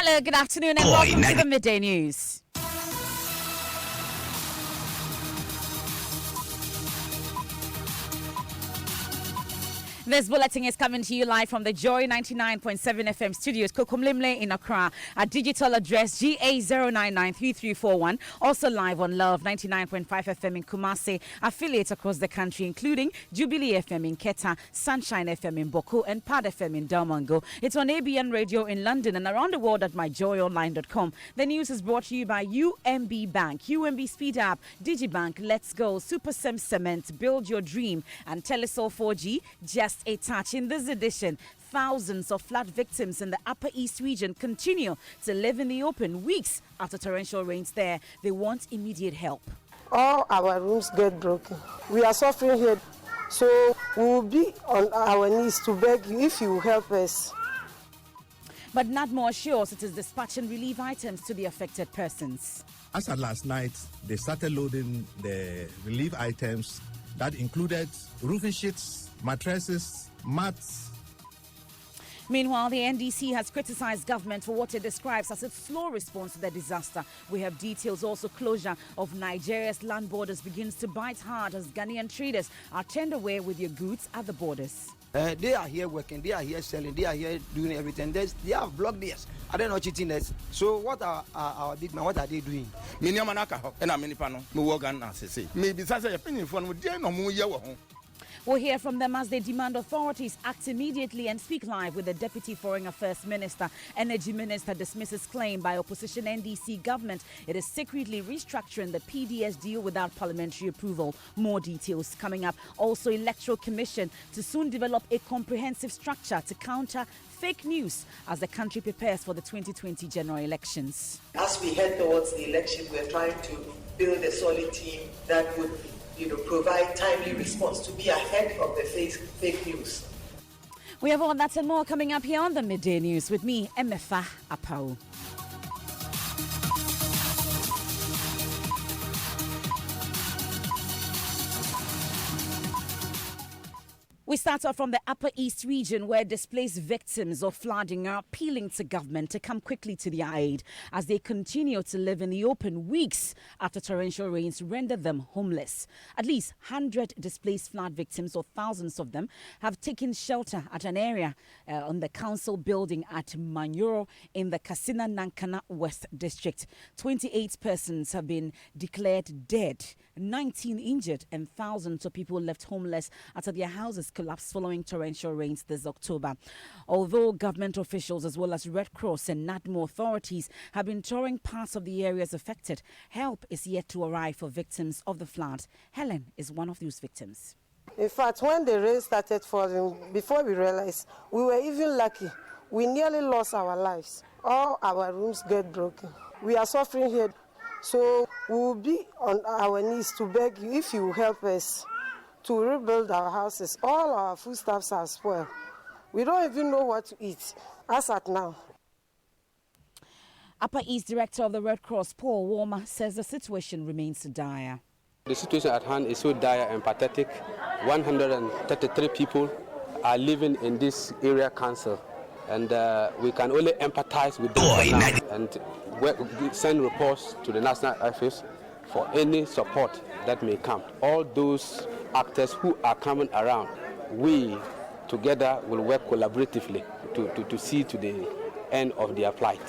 Hello, good afternoon, and welcome to the Midday News. This bulletin is coming to you live from the Joy 99.7 FM studios, Kokomlimle in Accra. Our digital address GA0993341. Also live on Love 99.5 FM in Kumasi. Affiliates across the country, including Jubilee FM in Keta, Sunshine FM in Boko, and Pad FM in Dalmongo. It's on ABN Radio in London and around the world at myjoyonline.com. The news is brought to you by UMB Bank, UMB Speed App, Digibank, Let's Go, Super Sem Cement, Build Your Dream, and Telesol 4G. Just a touch. In this edition, thousands of flood victims in the Upper East region continue to live in the open weeks after torrential rains there. They want immediate help. All our rooms get broken. We are suffering here, so we will be on our knees to beg you if you will help us. But NADMO assures it is dispatching relief items to the affected persons. As at last night, they started loading the relief items that included roofing sheets, mattresses, mats. Meanwhile, the NDC has criticized government for what it describes as a slow response to the disaster. We have details also. Closure of Nigeria's land borders begins to bite hard as Ghanaian traders are turned away with their goods at the borders. They are here working, they are here selling, they are here doing everything. They have blocked this. Are they not cheating us? So what are our big men, what are they doing? We'll hear from them as they demand authorities act immediately and speak live with the Deputy Foreign Affairs Minister. Energy Minister dismisses claim by opposition NDC government it is secretly restructuring the PDS deal without parliamentary approval. More details coming up. Also, Electoral Commission to soon develop a comprehensive structure to counter fake news as the country prepares for the 2020 general elections. As we head towards the election, we're trying to build a solid team that would provide timely response to be ahead of the fake news. We have all that and more coming up here on the Midday News with me, Emefa Apau. We start off from the Upper East region where displaced victims of flooding are appealing to government to come quickly to their aid as they continue to live in the open weeks after torrential rains rendered them homeless. At least 100 displaced flood victims, or thousands of them, have taken shelter at an area on the council building at Manyoro in the Kasina Nankana West District. 28 persons have been declared dead, 19 injured, and thousands of people left homeless after their houses collapsed following torrential rains this October. Although government officials as well as Red Cross and NADMO authorities have been touring parts of the areas affected, help is yet to arrive for victims of the flood. Helen is one of those victims. In fact, when the rain started falling, before we realized, we were even lucky. We nearly lost our lives. All our rooms get broken. We are suffering here, so we will be on our knees to beg you if you will help us to rebuild our houses. All our foodstuffs are spoiled. We don't even know what to eat as at now. Upper East Director of the Red Cross, Paul Warmer, says the situation remains dire. The situation at hand is so dire and pathetic. 133 people are living in this area council, and we can only empathize with them and send reports to the National Office for any support that may come. All those actors who are coming around, we together will work collaboratively to see to the end of their plight.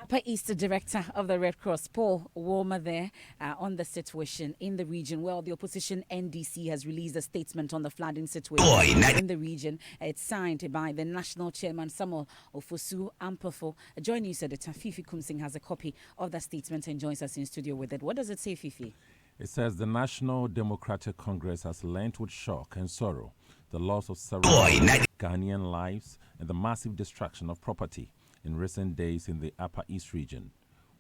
Upper East Director of the Red Cross, Paul Warmer, there on the situation in the region. Well, the opposition NDC has released a statement on the flooding situation in the region. It's signed by the National Chairman Samuel Ofosu Ampofo. Joining us, Editor Fifi Kumsing has a copy of that statement and joins us in studio with it. What does it say, Fifi? It says the National Democratic Congress has learnt with shock and sorrow the loss of several Ghanaian lives and the massive destruction of property in recent days in the Upper East region.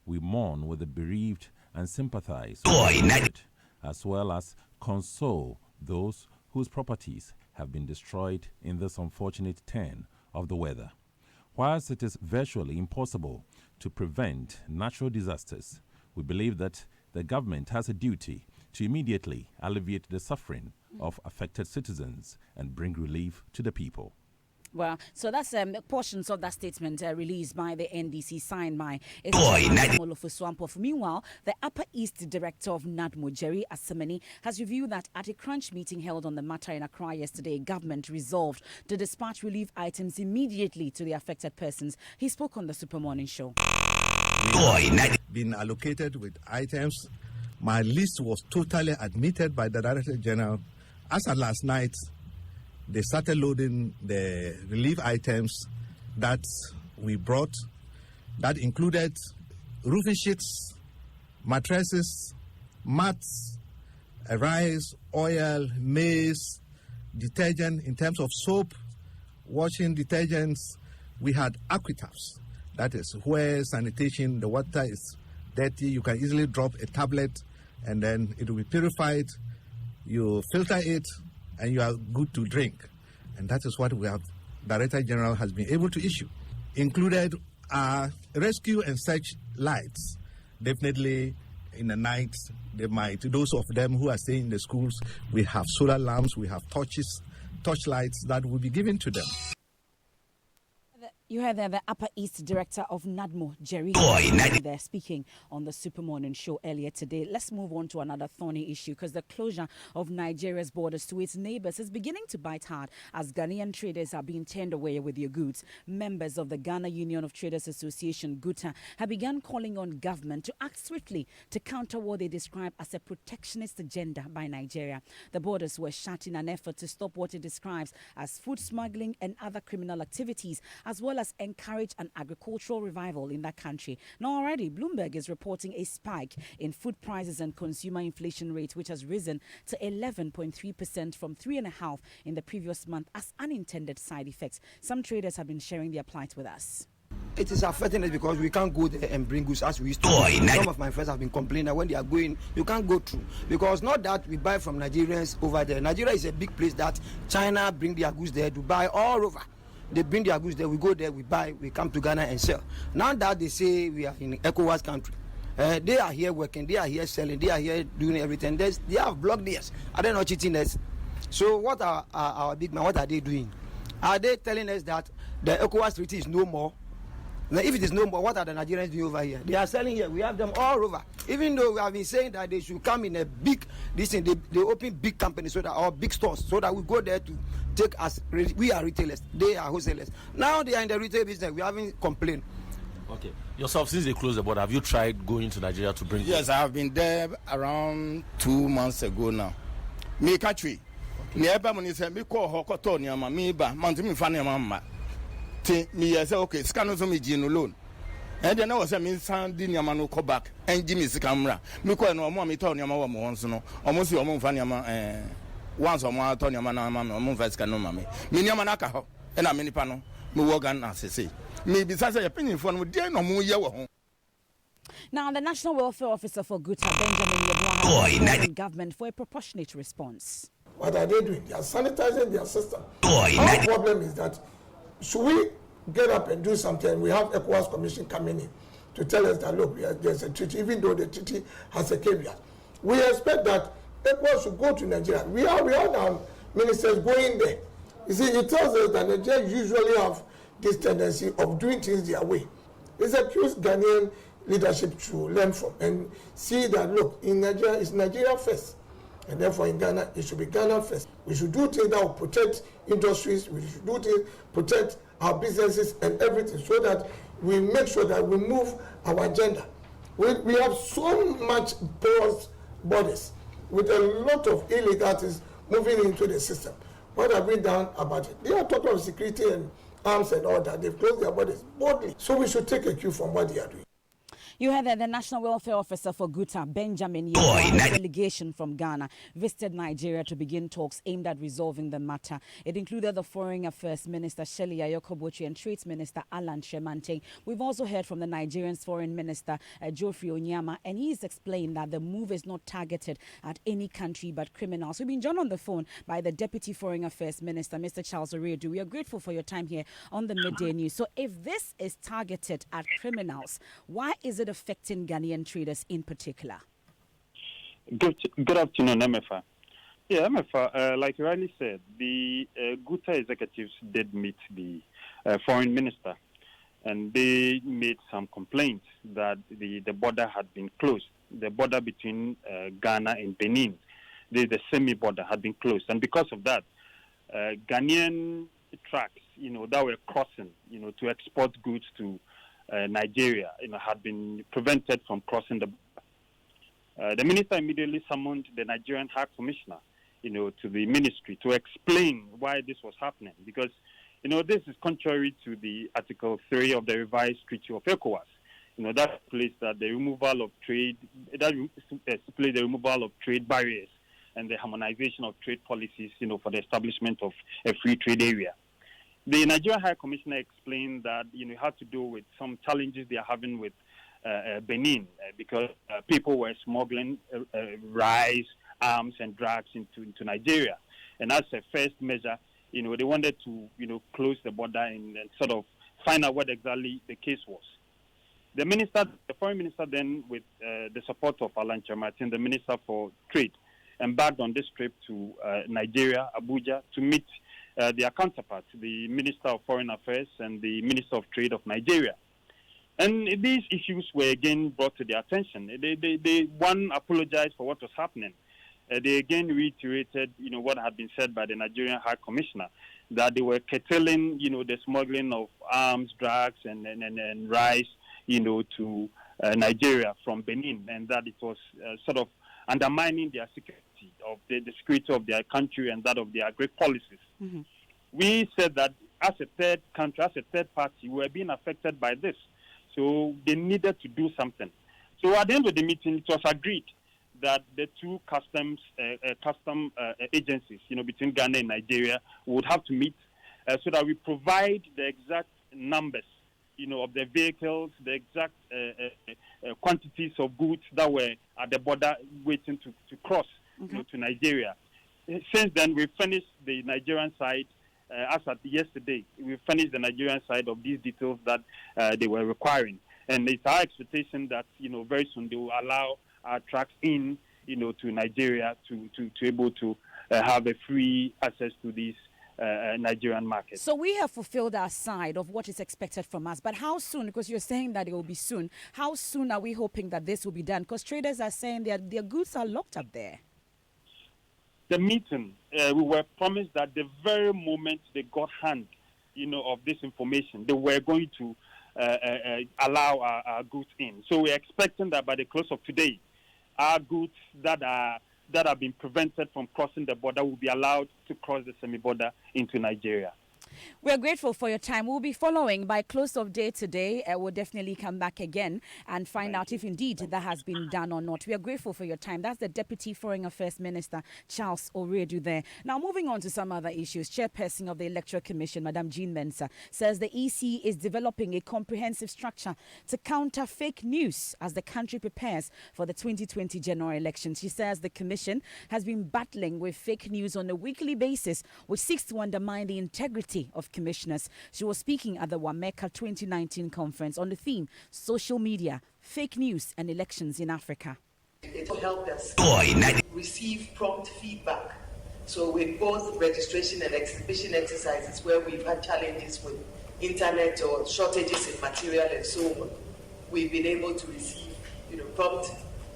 We mourn with the bereaved and sympathize with it, as well as console those whose properties have been destroyed in this unfortunate turn of the weather. Whilst it is virtually impossible to prevent natural disasters, we believe that the government has a duty to immediately alleviate the suffering of affected citizens and bring relief to the people. Well, so that's portions of that statement released by the NDC, signed by Olofuswampof. Meanwhile, the Upper East Director of NADMO, Jerry Asemani, has revealed that at a crunch meeting held on the matter in Accra yesterday, government resolved to dispatch relief items immediately to the affected persons. He spoke on the Super Morning Show. Been allocated with items. My list was totally admitted by the Director General. As of last night, they started loading the relief items that we brought. That included roofing sheets, mattresses, mats, rice, oil, maize, detergent in terms of soap, washing detergents. We had aquitaps. That is where sanitation, the water is dirty. You can easily drop a tablet and then it will be purified. You filter it and you are good to drink. And that is what we have, Director General has been able to issue. Included are rescue and search lights. Definitely in the night, those of them who are staying in the schools, we have solar lamps, we have torchlights that will be given to them. You heard there the Upper East Director of NADMO, Jerry, there speaking on the Super Morning Show earlier today. Let's move on to another thorny issue, because the closure of Nigeria's borders to its neighbors is beginning to bite hard as Ghanaian traders are being turned away with their goods. Members of the Ghana Union of Traders Association, GUTA, have begun calling on government to act swiftly to counter what they describe as a protectionist agenda by Nigeria. The borders were shut in an effort to stop what it describes as food smuggling and other criminal activities, as well as encourage an agricultural revival in that country. Now already, Bloomberg is reporting a spike in food prices and consumer inflation rate, which has risen to 11.3% from 3.5% in the previous month as unintended side effects. Some traders have been sharing their plight with us. It is affecting us because we can't go there and bring goods as we used to. Some of my friends have been complaining that when they are going, you can't go through. Because not that we buy from Nigerians over there. Nigeria is a big place that China bring their goods there, Dubai, all over. They bring their goods there, we go there, we buy, we come to Ghana and sell. Now that they say we are in ECOWAS country, they are here working, they are here selling, they are here doing everything. They have blocked this. Are they not cheating us? So what are our big men, what are they doing? Are they telling us that the ECOWAS treaty is no more? Now, if it is no more, what are the Nigerians doing over here? They are selling here. We have them all over. Even though we have been saying that they should come in a big, they open big companies so that, or big stores, so that we go there to take us. We are retailers. They are wholesalers. Now they are in the retail business. We haven't complained. Okay. Yourself, since they closed the border, have you tried going to Nigeria to bring? Yes, I have been there around 2 months ago now. Me country. Me eba mo ni se me call hokoto ni ama me ba man to me fa ni ama. Me say okay, scan so me no loan. And then I was a mean sound in Yamano call back and Jimmy's camera. Me call no more me told Yama once no almost your mom funny once or more Tony Yamana or Moonfest can no mammy. Miniamanaka and a mini panel, Muwagan as I say. Maybe such a opinion from dear no more yellow. Now, the National Welfare Officer for GUTA, Benjamin Yeboah, has government for a proportionate response. What are they doing? They are sanitizing their system. Our problem is that should we get up and do something? We have ECOWAS Commission coming in to tell us that, look, there's a treaty, even though the treaty has a caveat. We expect that ECOWAS should go to Nigeria. We are now ministers going there. You see, it tells us that Nigeria usually have this tendency of doing things their way. It's a cute Ghanaian leadership to learn from and see that, look, in Nigeria, it's Nigeria first. And therefore, in Ghana, it should be Ghana first. We should do things that will protect industries. We should do things protect our businesses and everything, so that we make sure that we move our agenda. We have so much porous borders with a lot of illegalities moving into the system. What have we done about it? They are talking of security and arms and all that. They've closed their borders boldly. So we should take a cue from what they are doing. You heard that the National Welfare Officer for GUTA, Benjamin Yeboah, a delegation from Ghana, visited Nigeria to begin talks aimed at resolving the matter. It included the Foreign Affairs Minister Shelley Ayokobochi and Trade Minister Alan Shemante. We've also heard from the Nigerian's Foreign Minister Geoffrey Onyama, and he's explained that the move is not targeted at any country but criminals. We've been joined on the phone by the Deputy Foreign Affairs Minister, Mr. Charles Oredu. We are grateful for your time here on the Midday News. So if this is targeted at criminals, why is it affecting Ghanaian traders in particular? Good afternoon, MFA. Yeah, MFA, like you rightly said, the Guta executives did meet the foreign minister, and they made some complaints that the border had been closed. The border between Ghana and Benin, the semi-border had been closed. And because of that, Ghanaian trucks, that were crossing, to export goods to Nigeria, had been prevented from crossing the border. The minister immediately summoned the Nigerian High Commissioner, to the ministry to explain why this was happening. Because, this is contrary to the Article 3 of the revised Treaty of ECOWAS. That stipulates that the removal of trade, barriers and the harmonization of trade policies, for the establishment of a free trade area. The Nigerian High Commissioner explained that, it had to do with some challenges they are having with Benin because people were smuggling rice, arms, and drugs into Nigeria. And as a first measure, they wanted to, close the border and sort of find out what exactly the case was. The foreign minister then, with the support of Alan Martin, the Minister for Trade, embarked on this trip to Nigeria, Abuja, to meet their counterparts, the Minister of Foreign Affairs and the Minister of Trade of Nigeria. And these issues were again brought to their attention. One apologized for what was happening. They again reiterated, what had been said by the Nigerian High Commissioner, that they were curtailing, the smuggling of arms, drugs, and rice, to Nigeria from Benin, and that it was sort of undermining their security, of the security of their country and that of their great policies. Mm-hmm. We said that as a third country, as a third party, we were being affected by this. So they needed to do something. So at the end of the meeting, it was agreed that the two custom agencies, between Ghana and Nigeria, would have to meet so that we provide the exact numbers, of the vehicles, the exact quantities of goods that were at the border waiting to cross to Nigeria. Since then, we finished the Nigerian side. As at yesterday, we finished the Nigerian side of these details that they were requiring. And it's our expectation that, very soon they will allow our trucks in, to Nigeria to able to have a free access to these Nigerian market. So we have fulfilled our side of what is expected from us. But how soon? Because you're saying that it will be soon. How soon are we hoping that this will be done? Because traders are saying that their goods are locked up there. The meeting, we were promised that the very moment they got hand, of this information, they were going to allow our goods in. So we're expecting that by the close of today, our goods that have been prevented from crossing the border will be allowed to cross the semi-border into Nigeria. We're grateful for your time. We'll be following by close of day today. We'll definitely come back again and find out if indeed that has been done or not. We are grateful for your time. That's the Deputy Foreign Affairs Minister, Charles Oredu there. Now, moving on to some other issues. Chairperson of the Electoral Commission, Madam Jean Mensah, says the EC is developing a comprehensive structure to counter fake news as the country prepares for the 2020 general elections. She says the Commission has been battling with fake news on a weekly basis, which seeks to undermine the integrity of commissioners. She was speaking at the WAMECA 2019 conference on the theme Social Media, Fake News and Elections in Africa. It helped us receive prompt feedback. So with both registration and exhibition exercises where we've had challenges with internet or shortages in material and so on, we've been able to receive prompt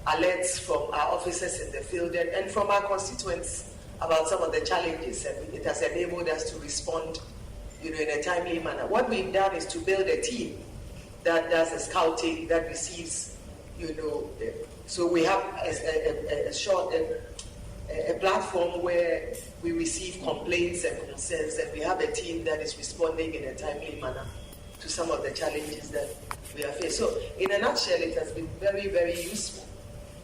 alerts from our officers in the field and from our constituents about some of the challenges, and it has enabled us to respond in a timely manner. What we've done is to build a team that does the scouting, that receives, so we have a platform where we receive complaints and concerns, and we have a team that is responding in a timely manner to some of the challenges that we have faced. So in a nutshell, it has been very, very useful.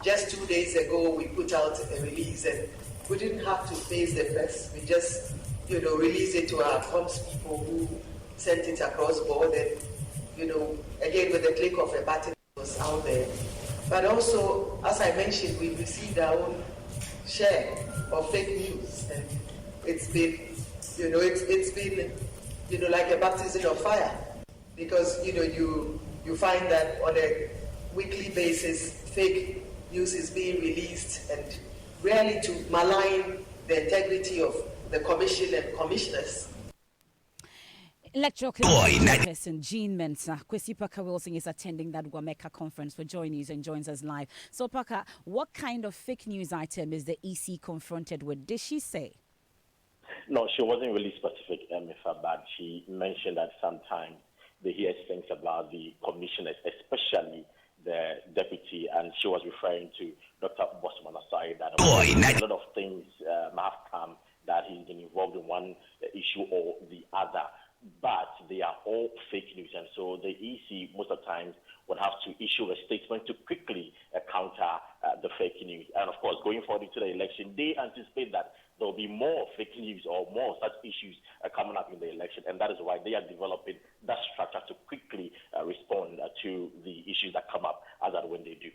Just 2 days ago, we put out a release, and we didn't have to face the press. We just release it to our comms people who sent it across board, and again with the click of a button, it was out there. But also, as I mentioned, we've received our own share of fake news, and it's been like a baptism of fire, because you find that on a weekly basis fake news is being released, and really to malign the integrity of the commission and commissioners. Electoral Chairperson Jean Mensah, Kwesi Parker Wilson is attending that Wameka conference for Joy News and joins us live. So, Parker, what kind of fake news item is the EC confronted with? Did she say? No, she wasn't really specific, but she mentioned that sometimes they hear things about the commissioners, especially the deputy, and she was referring to Dr. Bosman Asai, that a lot of things have come that he's been involved in one issue or the other, but they are all fake news. And so the EC most of the times would have to issue a statement to quickly counter the fake news. And of course, going forward into the election, they anticipate that there will be more fake news or more such issues coming up in the election. And that is why they are developing that structure to quickly respond to the issues that come up as and when they do.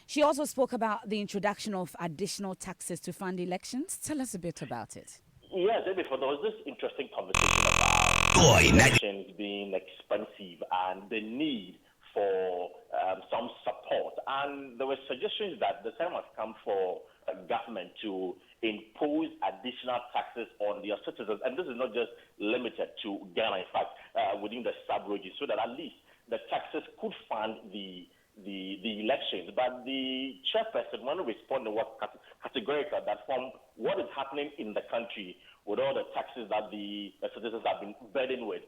She also spoke about the introduction of additional taxes to fund elections. Tell us a bit about it. Yes, before there was this interesting conversation about elections being expensive and the need for some support. And there were suggestions that the time has come for government to impose additional taxes on their citizens. And this is not just limited to Ghana, in fact, within the sub-region, so that at least the taxes could fund the elections. But the chairperson wanted to respond to what categorical that from what is happening in the country with all the taxes that the citizens have been burdened with,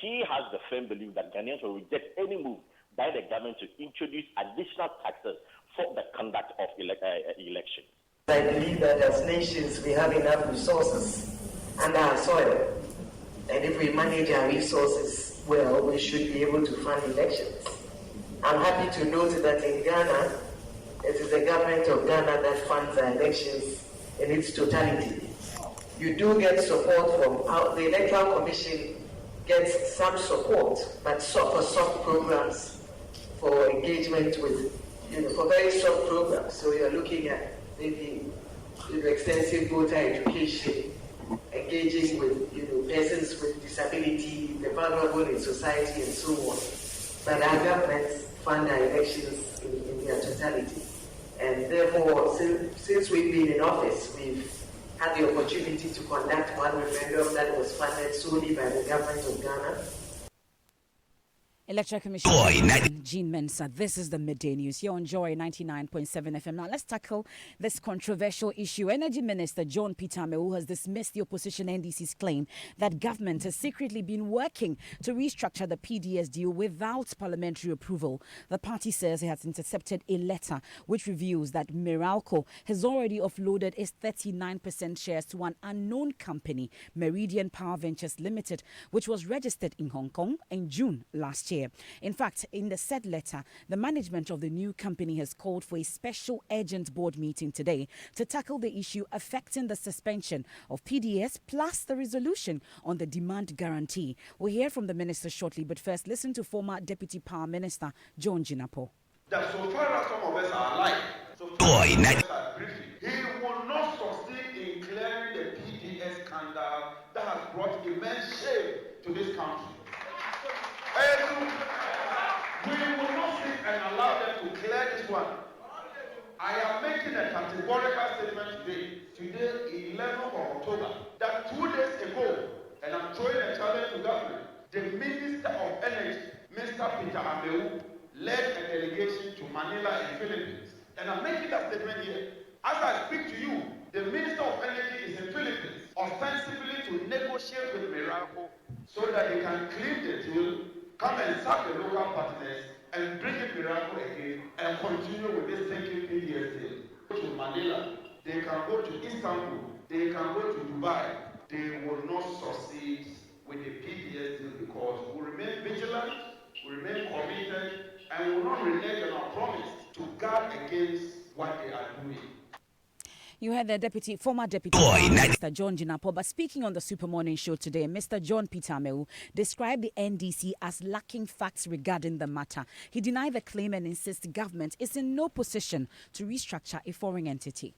she has the firm belief that Ghanaians will reject any move by the government to introduce additional taxes for the conduct of elections. I believe that as nations we have enough resources under our soil, and if we manage our resources well, we should be able to fund elections. I'm happy to note that in Ghana, it is the government of Ghana that funds our elections in its totality. You do get support from the Electoral Commission gets some support, but for soft programs, for engagement with, for very soft programs. So you're looking at maybe extensive voter education, engaging with persons with disability, the vulnerable in society, and so on. But our governments fund our elections in their totality. And therefore, since we've been in office, we've had the opportunity to conduct one referendum that was funded solely by the government of Ghana. Electoral Commission Jean Mensah. This is the Midday News here on Joy 99.7 FM. Now let's tackle this controversial issue. Energy Minister John Peter Amewu has dismissed the opposition NDC's claim that government has secretly been working to restructure the PDS deal without parliamentary approval. The party says it has intercepted a letter which reveals that Meralco has already offloaded its 39% shares to an unknown company, Meridian Power Ventures Limited, which was registered in Hong Kong in June last year. In fact, in the said letter, the management of the new company has called for a special urgent board meeting today to tackle the issue affecting the suspension of PDS plus the resolution on the demand guarantee. We'll hear from the minister shortly, but first listen to former Deputy Power Minister John Jinapor. That so far as some of us are alive, so far as some of us are breathing, he will not succeed in clearing the PDS scandal that has brought immense shame to this country. We will not sit and allow them to clear this one. I am making a categorical statement today, 11th of October, that 2 days ago, and I'm throwing a challenge to government, the Minister of Energy, Mr. Peter Amewu, led a delegation to Manila in Philippines. And I'm making that statement here. As I speak to you, the Minister of Energy is in Philippines, ostensibly to negotiate with Meralco so that they can clean the deal, come and sack the local partners, and bring in Meralco again, and continue with this thinking PDS deal. Go to Manila, they can go to Istanbul, they can go to Dubai. They will not succeed with the PDS deal because we remain vigilant, we remain committed, and we will not renege on our promise to guard against what they are doing. You heard the former Deputy Minister John Jinapor, but speaking on the Super Morning Show today, Mr. John Peter Amewu described the NDC as lacking facts regarding the matter. He denied the claim and insists the government is in no position to restructure a foreign entity.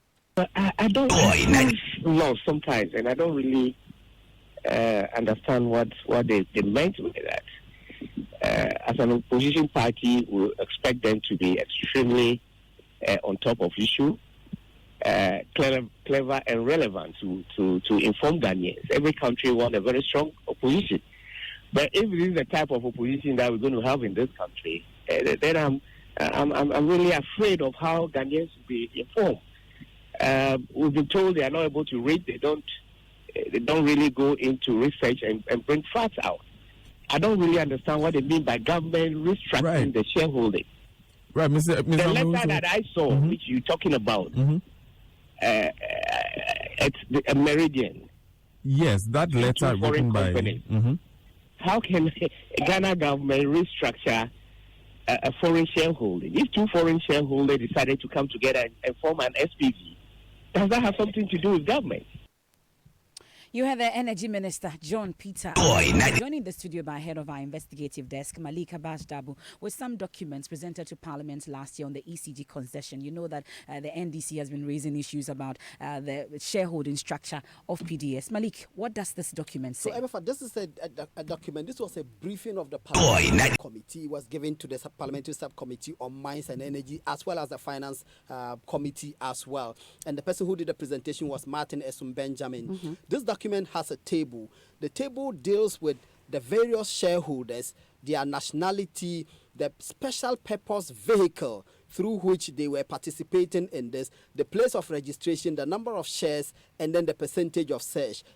I don't understand law sometimes, and I don't really understand what they meant with that. As an opposition party, we expect them to be extremely on top of issue. clever and relevant to inform Ghanaians. Every country wants a very strong opposition. But if this is the type of opposition that we're going to have in this country, then I'm really afraid of how Ghanaians will be informed. We've been told they are not able to read. They don't really go into research and bring facts out. I don't really understand what they mean by government restructuring the shareholding. Right, Mr. The letter that I saw, which you're talking about, it's a Meridian. Yes, that letter written by. How can Ghana government restructure a foreign shareholding? If two foreign shareholders decided to come together and form an SPV, does that have something to do with government? You have the Energy Minister, John Peter, joining the studio by head of our investigative desk, Malika Bashdabu, with some documents presented to Parliament last year on the ECG concession. You know that the NDC has been raising issues about the shareholding structure of PDS. Malik, what does this document say? So, Emefa, this is a document. This was a briefing of the Parliamentary Committee. It was given to the Parliamentary Subcommittee on Mines and Energy, as well as the Finance Committee as well. And the person who did the presentation was Martin Esum Benjamin. This document has a table. The table deals with the various shareholders, their nationality, the special purpose vehicle through which they were participating in this, the place of registration, the number of shares, and then the percentage of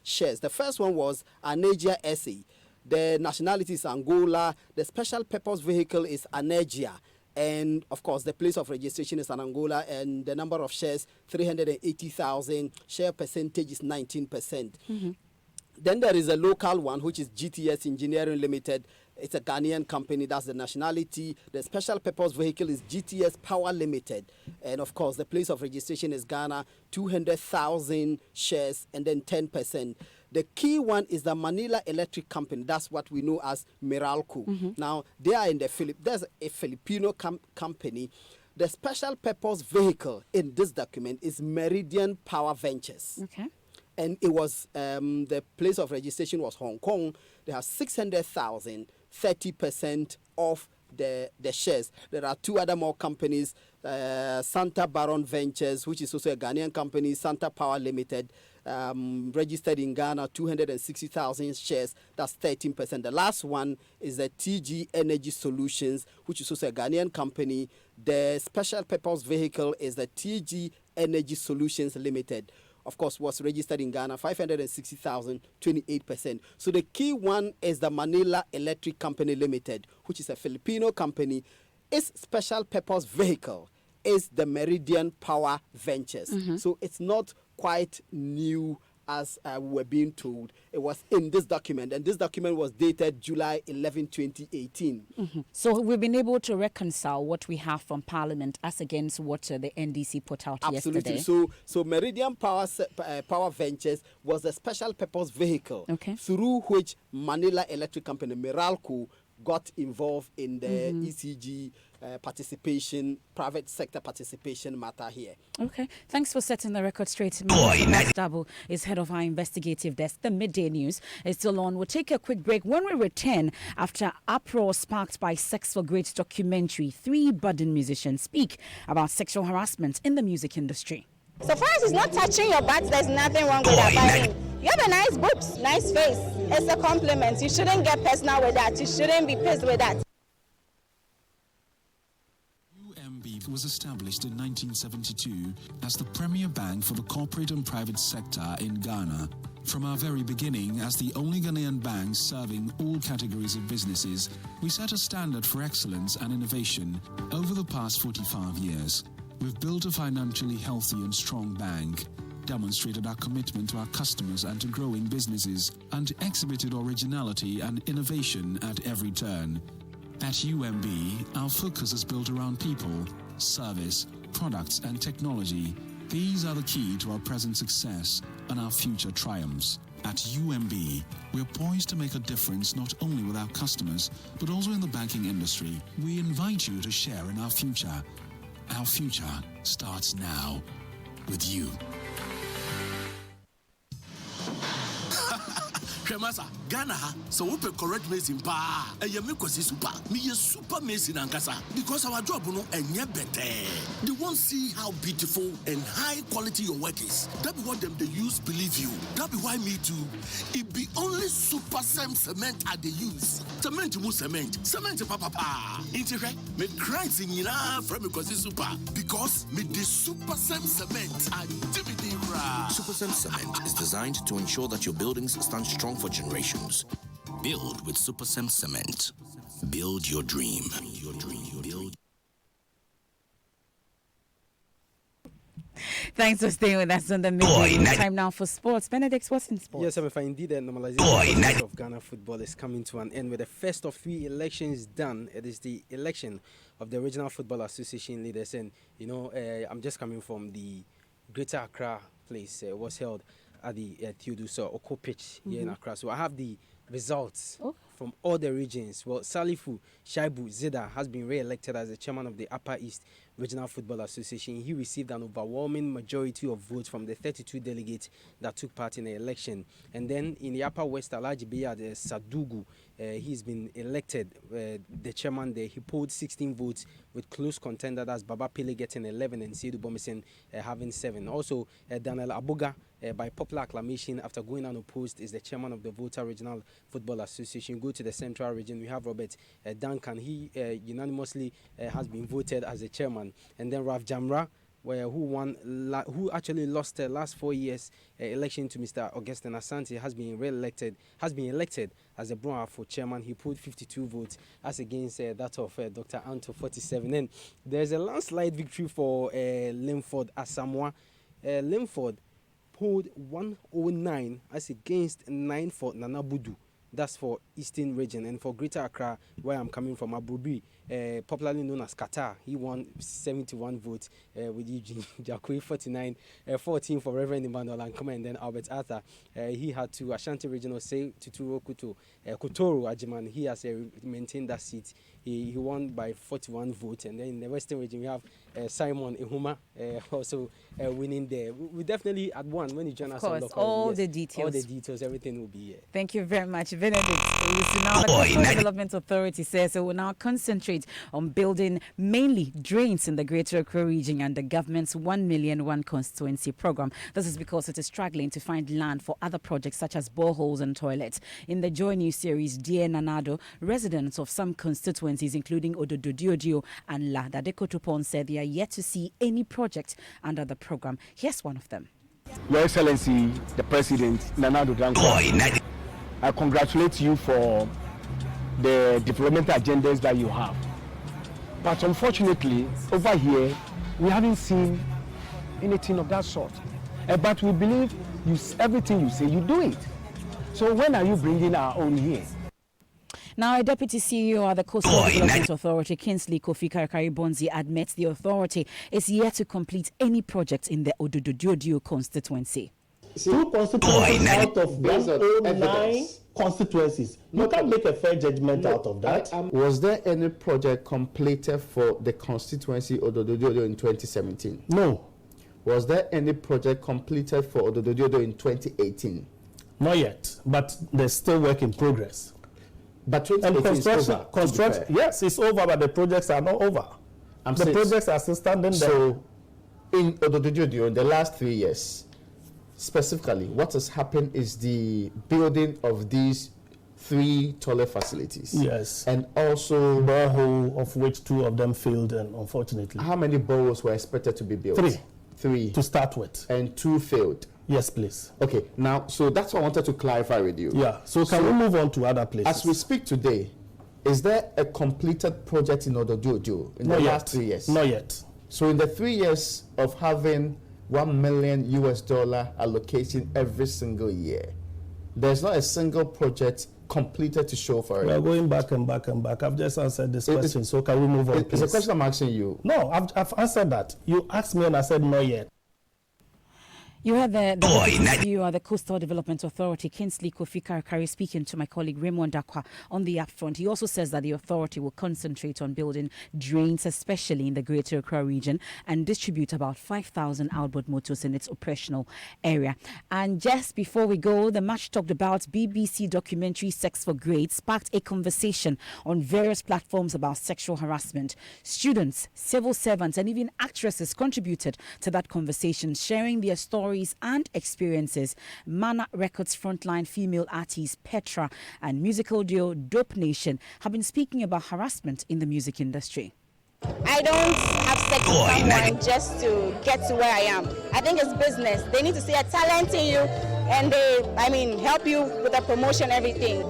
shares. The first one was Anagia SA. The nationality is Angola. The special purpose vehicle is Anergia. And, of course, the place of registration is in Angola, and the number of shares, 380,000. Share percentage is 19%. Then there is a local one, which is GTS Engineering Limited. It's a Ghanaian company. That's the nationality. The special purpose vehicle is GTS Power Limited. And, of course, the place of registration is Ghana, 200,000 shares, and then 10%. The key one is the Manila Electric Company. That's what we know as Meralco. Now, they are in there's a Filipino company. The special purpose vehicle in this document is Meridian Power Ventures. Okay. And it was, the place of registration was Hong Kong. They have 600,000, 30% of the shares. There are two other more companies, Santa Baron Ventures, which is also a Ghanaian company, Santa Power Limited, registered in Ghana, 260,000 shares. That's 13%. The last one is the TG Energy Solutions, which is also a Ghanaian company. The special purpose vehicle is the TG Energy Solutions Limited. Of course, was registered in Ghana, 560,000, 28%. So the key one is the Manila Electric Company Limited, which is a Filipino company. Its special purpose vehicle is the Meridian Power Ventures. So it's not quite new as we were being told. It was in this document, and this document was dated July 11, 2018. So we've been able to reconcile what we have from Parliament as against what the NDC put out yesterday. So Meridian Power Ventures was a special purpose vehicle through which Manila Electric Company, Meralco, got involved in the ECG participation, private sector participation matter here. Okay, thanks for setting the record straight. Double is head of our investigative desk. The Midday News is still on. We'll take a quick break. When we return, after uproar sparked by Sex for Great documentary, 3 budding musicians speak about sexual harassment in the music industry. So far as it's not touching your butt, there's nothing wrong with that. I mean, you have a nice boobs, nice face. It's a compliment. You shouldn't get personal with that. You shouldn't be pissed with that. UMB was established in 1972 as the premier bank for the corporate and private sector in Ghana. From our very beginning, as the only Ghanaian bank serving all categories of businesses, we set a standard for excellence and innovation over the past 45 years. We've built a financially healthy and strong bank, demonstrated our commitment to our customers and to growing businesses, and exhibited originality and innovation at every turn. At UMB, our focus is built around people, service, products, and technology. These are the key to our present success and our future triumphs. At UMB, we're poised to make a difference not only with our customers, but also in the banking industry. We invite you to share in our future. Our future starts now with you. Shemasa, Ghana, so we correct Mason pa. A Yamikosi super, me a super Mason and Gasa. Because our job no and yet better. They won't see how beautiful and high quality your work is. That be what them they use believe you. That be why me too. It be only Super Sam cement at the use. Cement mu cement. Cement papa pa. Intere me cries in from because super. Because me the Super Sam cement and DVD ra. Super Sam cement is designed to ensure that your buildings stand strong for generations. Build with Super Sam cement. Build your dream. Your dream. Build. Thanks for staying with us on the midday. Time now for sports. Benedict, what's in sports? Yes, if indeed the normalization of Ghana football is coming to an end with the first of 3 elections done. It is the election of the Regional Football Association leaders, and I'm just coming from the Greater Accra place. It was held at the Theodosia Oko pitch here in Accra. So I have the results from all the regions. Well, Salifu Shaibu Zida has been re-elected as the chairman of the Upper East Regional Football Association. He received an overwhelming majority of votes from the 32 delegates that took part in the election. And then in the Upper West, Alhaji Biyad Sadugu, he's been elected the chairman there. He polled 16 votes with close contender. That's Baba Pele getting 11 and Seidu Bomisen having 7. Also, Daniel Abuga, by popular acclamation after going unopposed, is the chairman of the Volta Regional Football Association. Go to the Central Region, we have Robert Duncan. He unanimously has been voted as the chairman. And then Raf Jamra, who actually lost the last 4 years election to Mr. Augustine Asante, has been elected as a Brown for chairman. He pulled 52 votes as against that of Dr. Anto 47. And there's a landslide victory for Linford Asamoah. Linford pulled 109 as against 9 for Nana Budu. That's for Eastern Region. And for Greater Accra, where I'm coming from, Abubi, popularly known as Qatar, he won 71 votes with Eugene Jakwe, 49, 14 for Reverend Emmanuel Ankoma, and then Albert Arthur. He had to Ashanti Regional say to Kutoro Ajiman. He has maintained that seat. He won by 41 votes. And then in the Western Region, we have Simon Ihuma also winning there. We definitely had one when you join us on local. All the details, everything will be here. Thank you very much, Benedict. The Coastal Development Authority says it will now concentrate on building mainly drains in the Greater Accra region and the government's 1 million one constituency program. This is because it is struggling to find land for other projects such as boreholes and toilets. In the Joy News series, Dear Nanado, residents of some constituencies, including Odododiodio and La Dadekotopon, said they are yet to see any project under the program. Here's one of them. Your Excellency, the President, Nanado Dankwa, I congratulate you for the developmental agendas that you have. But unfortunately, over here, we haven't seen anything of that sort. But we believe everything you say, you do it. So when are you bringing our own here? Now, a deputy CEO at the Coastal Development Authority, Kingsley Kofi Karakari-Bonzi, admits the authority is yet to complete any project in the Odododiodio constituency. 2 constituencies out of 109 constituencies. You can't make a fair judgment out of that. Was there any project completed for the constituency Odododiodio in 2017? No. Was there any project completed for Odododiodio in 2018? Not yet, but there's still work in progress. But 2018 is over. Construction, yes, it's over, but the projects are not over. The projects are still standing there. So, in Odododiodio, in the last 3 years, specifically, what has happened is the building of these 3 toilet facilities. Yes. And also borehole, of which 2 of them failed, and unfortunately. How many boreholes were expected to be built? 3 to start with. And 2 failed. Yes, please. Okay, now, so that's what I wanted to clarify with you. Yeah, so can we move on to other places? As we speak today, is there a completed project in Odododiodio in the last 3 years? Not yet. So in the 3 years of having $1 million allocation every single year, there's not a single project completed to show for it. We're going back and back and back. I've just answered this question, so can we move on, please? It's a question I'm asking you. No, I've answered that. You asked me and I said not yet. You heard the Coastal Development Authority, Kingsley Kofi Karakari, speaking to my colleague Raymond Dakwa on the upfront. He also says that the authority will concentrate on building drains, especially in the Greater Accra region, and distribute about 5,000 outboard motors in its operational area. And just before we go, the much talked about BBC documentary Sex for Grades sparked a conversation on various platforms about sexual harassment. Students, civil servants, and even actresses contributed to that conversation, sharing their stories and experiences. Mana Records frontline female artist Petra and musical duo Dope Nation have been speaking about harassment in the music industry. I don't have sex with someone just to get to where I am. I think it's business. They need to see a talent in you and they, help you with the promotion, everything.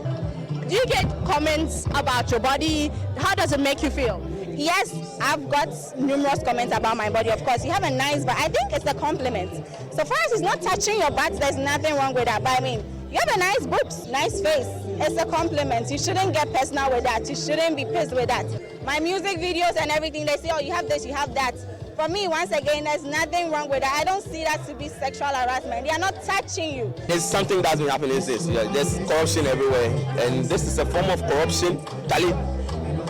Do you get comments about your body? How does it make you feel? Yes, I've got numerous comments about my body. Of course, you have a nice butt. I think it's a compliment. So far as it's not touching your butt, there's nothing wrong with that. But you have a nice boobs, nice face. It's a compliment. You shouldn't get personal with that. You shouldn't be pissed with that. My music videos and everything, they say, oh, you have this, you have that. For me, once again, there's nothing wrong with that. I don't see that to be sexual harassment. They are not touching you. It's something that's been happening. There's corruption everywhere. And this is a form of corruption.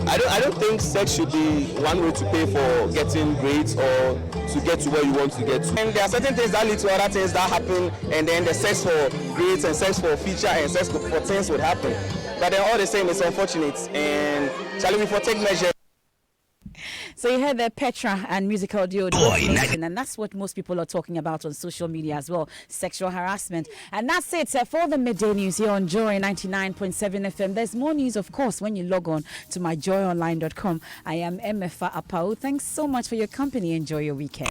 I don't think sex should be one way to pay for getting grades or to get to where you want to get to. And there are certain things that lead to other things that happen, and then the sex for grades and sex for feature and sex for things would happen. But then all the same, it's unfortunate. And shall we take measures? So you heard the Petra and musical duo Dope Nation, and that's what most people are talking about on social media as well, sexual harassment. And that's it for the midday news here on Joy 99.7 FM. There's more news, of course, when you log on to myjoyonline.com. I am MFA Apau. Thanks so much for your company. Enjoy your weekend.